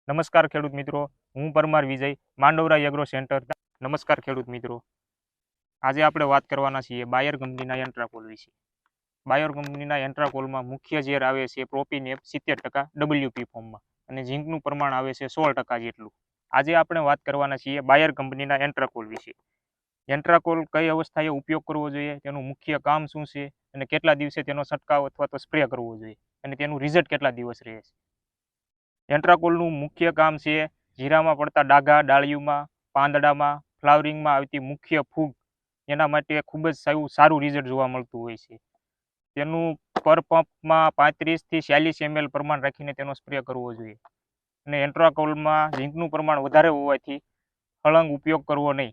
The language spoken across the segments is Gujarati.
નમસ્કાર ખેડૂત મિત્રો, હું પરમાર વિજય, માંડવરા એગ્રો સેન્ટર. નમસ્કાર ખેડૂત મિત્રો, આજે આપણે વાત કરવાના છીએ બાયર કંપનીના એન્ટ્રાકોલ વિશે. બાયર કંપનીના એન્ટ્રાકોલમાં મુખ્ય ઝેર આવે છે પ્રોપીનેપ 70% WP ફોર્મમાં અને ઝીંકનું પ્રમાણ આવે છે 16% જેટલું. આજે આપણે વાત કરવાના છીએ બાયર કંપનીના એન્ટ્રાકોલ વિશે. એન્ટ્રાકોલ કઈ અવસ્થાએ ઉપયોગ કરવો જોઈએ, તેનું મુખ્ય કામ શું છે અને કેટલા દિવસે તેનો છંટકાવ અથવા તો સ્પ્રે કરવો જોઈએ અને તેનું રિઝલ્ટ કેટલા દિવસ રહે છે. એન્ટ્રાકોલનું મુખ્ય કામ છે જીરામાં પડતા ડાઘા, ડાળીઓમાં, પાંદડામાં, ફ્લાવરિંગમાં આવતી મુખ્ય ફૂગ, એના માટે ખૂબ જ સારું રિઝલ્ટ જોવા મળતું હોય છે. તેનું પર પંપમાં 35 થી 46 ml પ્રમાણ રાખીને તેનો સ્પ્રે કરવો જોઈએ અને એન્ટ્રાકોલમાં ઝીંકનું પ્રમાણ વધારે હોવાથી સળંગ ઉપયોગ કરવો નહીં,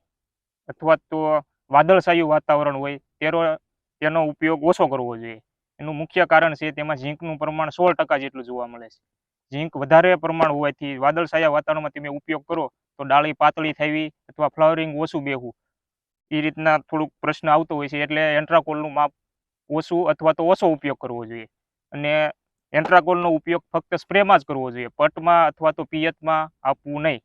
અથવા તો વાદળછાયું વાતાવરણ હોય તેનો ઉપયોગ ઓછો કરવો જોઈએ. એનું મુખ્ય કારણ છે તેમાં ઝીંકનું પ્રમાણ 16% જેટલું જોવા મળે છે. ઝીંક વધારે પ્રમાણ હોવાથી વાદળછાયા વાતાવરણમાં તમે ઉપયોગ કરો તો ડાળી પાતળી થવી અથવા ફ્લાવરિંગ ઓછું બેહવું, એ રીતના થોડુંક પ્રશ્ન આવતો હોય છે. એટલે એન્ટ્રાકોલનું માપ ઓછું અથવા તો ઓછો ઉપયોગ કરવો જોઈએ અને એન્ટ્રાકોલનો ઉપયોગ ફક્ત સ્પ્રેમાં જ કરવો જોઈએ, પટમાં અથવા તો પિયતમાં આપવું નહીં.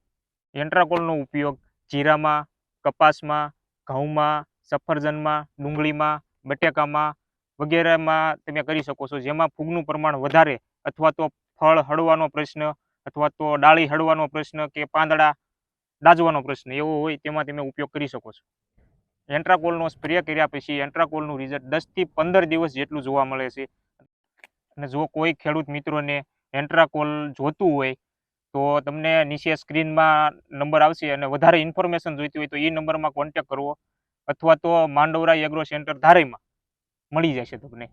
એન્ટ્રાકોલનો ઉપયોગ જીરામાં, કપાસમાં, ઘઉંમાં, સફરજનમાં, ડુંગળીમાં, બટેકામાં વગેરેમાં તમે કરી શકો છો, જેમાં ફૂગનું પ્રમાણ વધારે અથવા તો ફળ હળવાનો પ્રશ્ન અથવા તો ડાળી હળવાનો પ્રશ્ન કે પાંદડા દાઝવાનો પ્રશ્ન એવો હોય, તેમાં તમે ઉપયોગ કરી શકો છો. એન્ટ્રાકોલનો સ્પ્રે કર્યા પછી એન્ટ્રાકોલનું રિઝલ્ટ 10 થી 15 દિવસ જેટલું જોવા મળે છે. અને જો કોઈ ખેડૂત મિત્રોને એન્ટ્રાકોલ જોતું હોય તો તમને નીચે સ્ક્રીનમાં નંબર આવશે અને વધારે ઇન્ફોર્મેશન જોઈતી હોય તો એ નંબરમાં કોન્ટેક્ટ કરવો અથવા તો માંડવરા એગ્રો સેન્ટર ધારીમાં મળી જશે તમને.